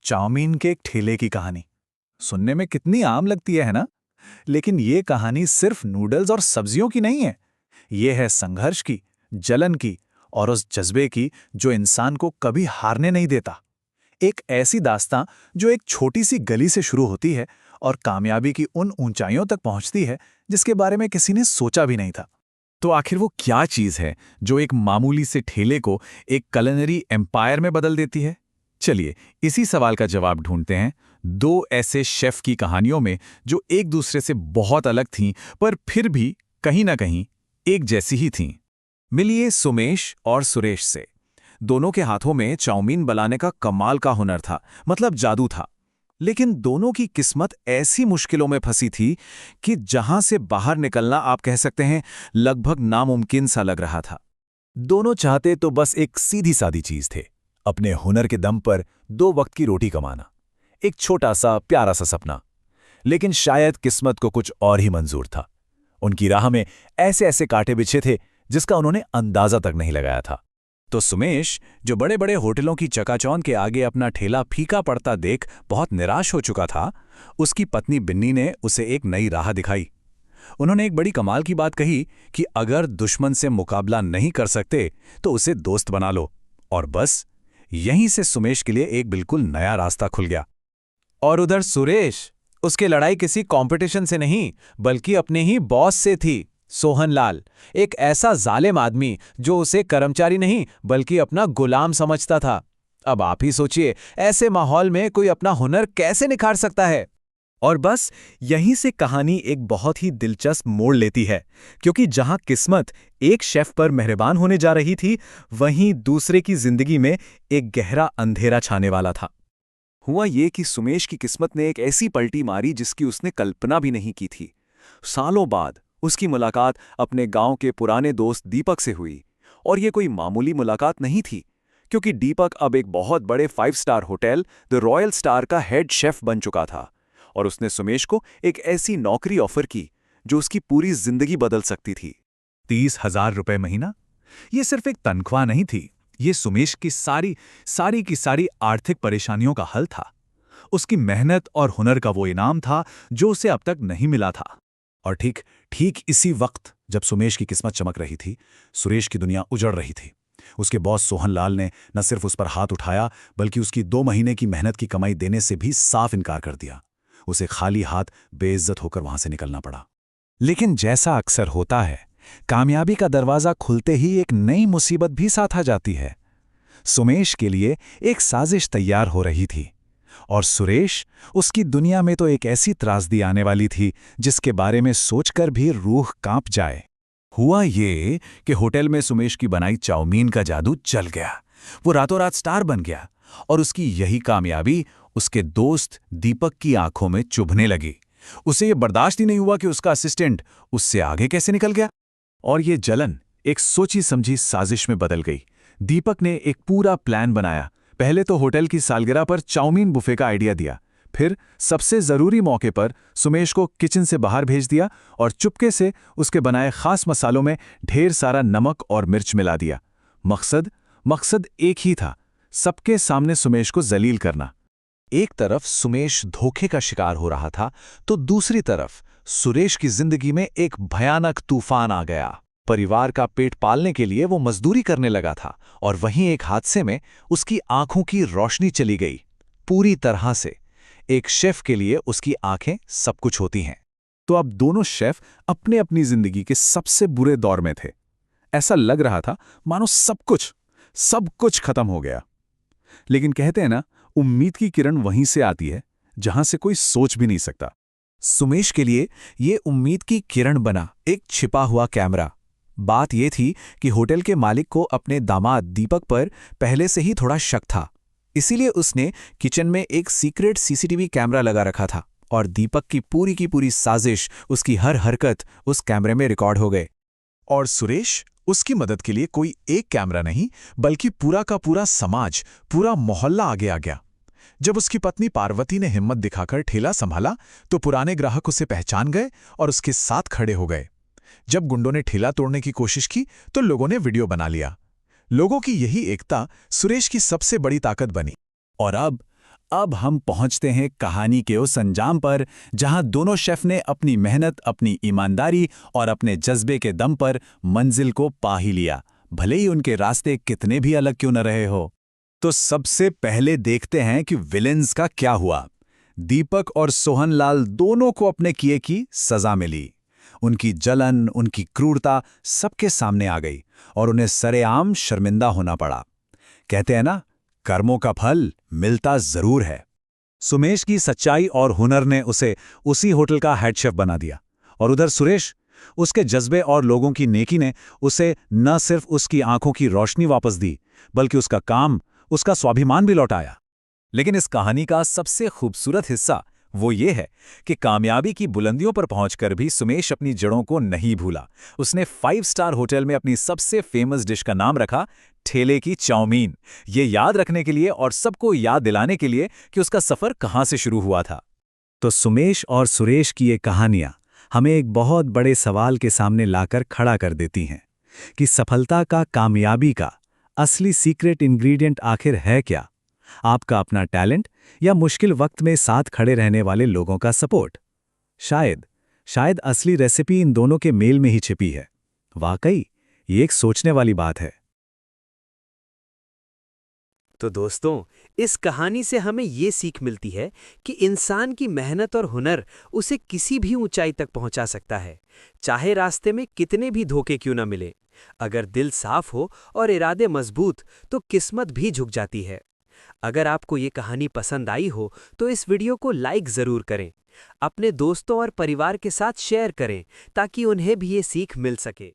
Chowmein के एक ठेले की कहानी सुनने में कितनी आम लगती है ना? लेकिन ये कहानी सिर्फ नूडल्स और सब्जियों की नहीं है। ये है संघर्ष की, जलन की और उस जज्बे की जो इंसान को कभी हारने नहीं देता। एक ऐसी दास्तां जो एक छोटी सी गली से शुरू होती है और कामयाबी की उन ऊंचाइयों तक पहुंचती है जिसके बारे में किसी ने सोचा भी नहीं था। तो आखिर वो क्या चीज है जो एक मामूली से ठेले को एक culinary एम्पायर में बदल देती है? चलिए इसी सवाल का जवाब ढूंढते हैं दो ऐसे शेफ की कहानियों में जो एक दूसरे से बहुत अलग थीं पर फिर भी कहीं ना कहीं एक जैसी ही थीं। मिलिए सुमेश और सुरेश से। दोनों के हाथों में चाउमीन बनाने का कमाल का हुनर था, मतलब जादू था। लेकिन दोनों की किस्मत ऐसी मुश्किलों में फंसी थी कि जहां से बाहर निकलना आप कह सकते हैं लगभग नामुमकिन सा लग रहा था। दोनों चाहते तो बस एक सीधी सादी चीज थे, अपने हुनर के दम पर 2 वक्त की रोटी कमाना। एक छोटा सा प्यारा सा सपना। लेकिन शायद किस्मत को कुछ और ही मंजूर था। उनकी राह में ऐसे ऐसे कांटे बिछे थे जिसका उन्होंने अंदाजा तक नहीं लगाया था। तो सुमेश, जो बड़े बड़े होटलों की चकाचौंध के आगे अपना ठेला फीका पड़ता देख बहुत निराश हो चुका था, उसकी पत्नी बिन्नी ने उसे एक नई राह दिखाई। उन्होंने एक बड़ी कमाल की बात कही कि अगर दुश्मन से मुकाबला नहीं कर सकते तो उसे दोस्त बना लो। और बस यहीं से सुमेश के लिए एक बिल्कुल नया रास्ता खुल गया। और उधर सुरेश, उसकी लड़ाई किसी कंपटीशन से नहीं बल्कि अपने ही बॉस से थी, सोहनलाल। एक ऐसा जालिम आदमी जो उसे कर्मचारी नहीं बल्कि अपना गुलाम समझता था। अब आप ही सोचिए, ऐसे माहौल में कोई अपना हुनर कैसे निखार सकता है? और बस यहीं से कहानी एक बहुत ही दिलचस्प मोड़ लेती है, क्योंकि जहां किस्मत एक शेफ पर मेहरबान होने जा रही थी, वहीं दूसरे की जिंदगी में एक गहरा अंधेरा छाने वाला था। हुआ ये कि सुमेश की किस्मत ने एक ऐसी पलटी मारी जिसकी उसने कल्पना भी नहीं की थी। सालों बाद उसकी मुलाकात अपने गांव के पुराने दोस्त दीपक से हुई। और ये कोई मामूली मुलाकात नहीं थी, क्योंकि दीपक अब एक बहुत बड़े 5 star hotel the royal star का हेड शेफ बन चुका था। और उसने सुमेश को एक ऐसी नौकरी ऑफर की जो उसकी पूरी जिंदगी बदल सकती थी। 30,000 रुपए महीना? ये सिर्फ एक तनख्वाह नहीं थी, ये सुमेश की सारी आर्थिक परेशानियों का हल था। उसकी मेहनत और हुनर का वो इनाम था जो उसे अब तक नहीं मिला था। और ठीक इसी वक्त जब सुमेश की किस्मत चमक रही थी, सुरेश की दुनिया उजड़ रही थी। उसके बॉस सोहनलाल ने न सिर्फ उस पर हाथ उठाया बल्कि उसकी 2 महीने की मेहनत की कमाई देने से भी साफ इनकार कर दिया। उसे खाली हाथ बेइज्जत होकर वहां से निकलना पड़ा। लेकिन जैसा अक्सर होता है, कामयाबी का दरवाजा खुलते ही एक नई मुसीबत भी साथ आ जाती है। सुमेश के लिए एक साजिश तैयार हो रही थी और सुरेश, उसकी दुनिया में तो एक ऐसी त्रासदी आने वाली थी जिसके बारे में सोचकर भी रूह कांप जाए। हुआ ये कि होटल में सुमेश की बनाई चाउमीन का जादू चल गया। वो रातों रात स्टार बन गया और उसकी यही कामयाबी उसके दोस्त दीपक की आंखों में चुभने लगी। उसे ये बर्दाश्त ही नहीं हुआ कि उसका असिस्टेंट उससे आगे कैसे निकल गया। और ये जलन एक सोची समझी साजिश में बदल गई। दीपक ने एक पूरा प्लान बनाया। पहले तो होटल की सालगिरह पर चाउमीन बुफे का आइडिया दिया, फिर सबसे जरूरी मौके पर सुमेश को किचन से बाहर भेज दिया और चुपके से उसके बनाए खास मसालों में ढेर सारा नमक और मिर्च मिला दिया। मकसद एक ही था, सबके सामने सुमेश को जलील करना। एक तरफ सुमेश धोखे का शिकार हो रहा था तो दूसरी तरफ सुरेश की जिंदगी में एक भयानक तूफान आ गया। परिवार का पेट पालने के लिए वो मजदूरी करने लगा था और वहीं एक हादसे में उसकी आंखों की रोशनी चली गई पूरी तरह से। एक शेफ के लिए उसकी आंखें सब कुछ होती हैं। तो अब दोनों शेफ अपने अपनी जिंदगी के सबसे बुरे दौर में थे। ऐसा लग रहा था मानो सब कुछ खत्म हो गया। लेकिन कहते हैं ना, उम्मीद की किरण वहीं से आती है जहां से कोई सोच भी नहीं सकता। सुमेश के लिए ये उम्मीद की किरण बना एक छिपा हुआ कैमरा। बात यह थी कि होटल के मालिक को अपने दामाद दीपक पर पहले से ही थोड़ा शक था। इसीलिए उसने किचन में एक सीक्रेट सीसीटीवी कैमरा लगा रखा था और दीपक की पूरी साजिश, उसकी हर हरकत उस कैमरे में रिकॉर्ड हो गए। और सुरेश, उसकी मदद के लिए कोई एक कैमरा नहीं बल्कि पूरा का पूरा समाज, पूरा मोहल्ला आगे आ गया। जब उसकी पत्नी पार्वती ने हिम्मत दिखाकर ठेला संभाला तो पुराने ग्राहक उसे पहचान गए और उसके साथ खड़े हो गए। जब गुंडों ने ठेला तोड़ने की कोशिश की तो लोगों ने वीडियो बना लिया। लोगों की यही एकता सुरेश की सबसे बड़ी ताकत बनी। और अब अब हम पहुंचते हैं कहानी के उस अंजाम पर जहां दोनों शेफ ने अपनी मेहनत, अपनी ईमानदारी और अपने जज्बे के दम पर मंजिल को पा ही लिया, भले ही उनके रास्ते कितने भी अलग क्यों न रहे हो। तो सबसे पहले देखते हैं कि विलेंस का क्या हुआ। दीपक और सोहनलाल दोनों को अपने किए की सजा मिली। उनकी जलन, उनकी क्रूरता सबके सामने आ गई और उन्हें सरेआम शर्मिंदा होना पड़ा। कहते हैं ना, कर्मों का फल मिलता जरूर है। सुमेश की सच्चाई और हुनर ने उसे उसी होटल का हेड शेफ बना दिया, और उधर सुरेश, उसके जज्बे और लोगों की नेकी ने उसे न सिर्फ उसकी आंखों की रोशनी वापस दी, बल्कि उसका काम, उसका स्वाभिमान भी लौटाया। लेकिन इस कहानी का सबसे खूबसूरत हिस्सा वो ये है कि कामयाबी की बुलंदियों पर पहुंचकर भी सुमेश अपनी जड़ों को नहीं भूला। उसने 5 स्टार होटल में अपनी सबसे फेमस डिश का नाम रखा ठेले की चाउमीन, ये याद रखने के लिए और सबको याद दिलाने के लिए कि उसका सफर कहां से शुरू हुआ था। तो सुमेश और सुरेश की ये कहानियां हमें एक बहुत बड़े सवाल के सामने लाकर खड़ा कर देती हैं कि सफलता का, कामयाबी का असली सीक्रेट इंग्रेडिएंट आखिर है क्या? आपका अपना टैलेंट या मुश्किल वक्त में साथ खड़े रहने वाले लोगों का सपोर्ट? शायद असली रेसिपी इन दोनों के मेल में ही छिपी है। वाकई ये एक सोचने वाली बात है। तो दोस्तों, इस कहानी से हमें ये सीख मिलती है कि इंसान की मेहनत और हुनर उसे किसी भी ऊंचाई तक पहुंचा सकता है, चाहे रास्ते में कितने भी धोखे क्यों न मिले। अगर दिल साफ हो और इरादे मजबूत, तो किस्मत भी झुक जाती है। अगर आपको ये कहानी पसंद आई हो तो इस वीडियो को लाइक ज़रूर करें, अपने दोस्तों और परिवार के साथ शेयर करें ताकि उन्हें भी ये सीख मिल सके।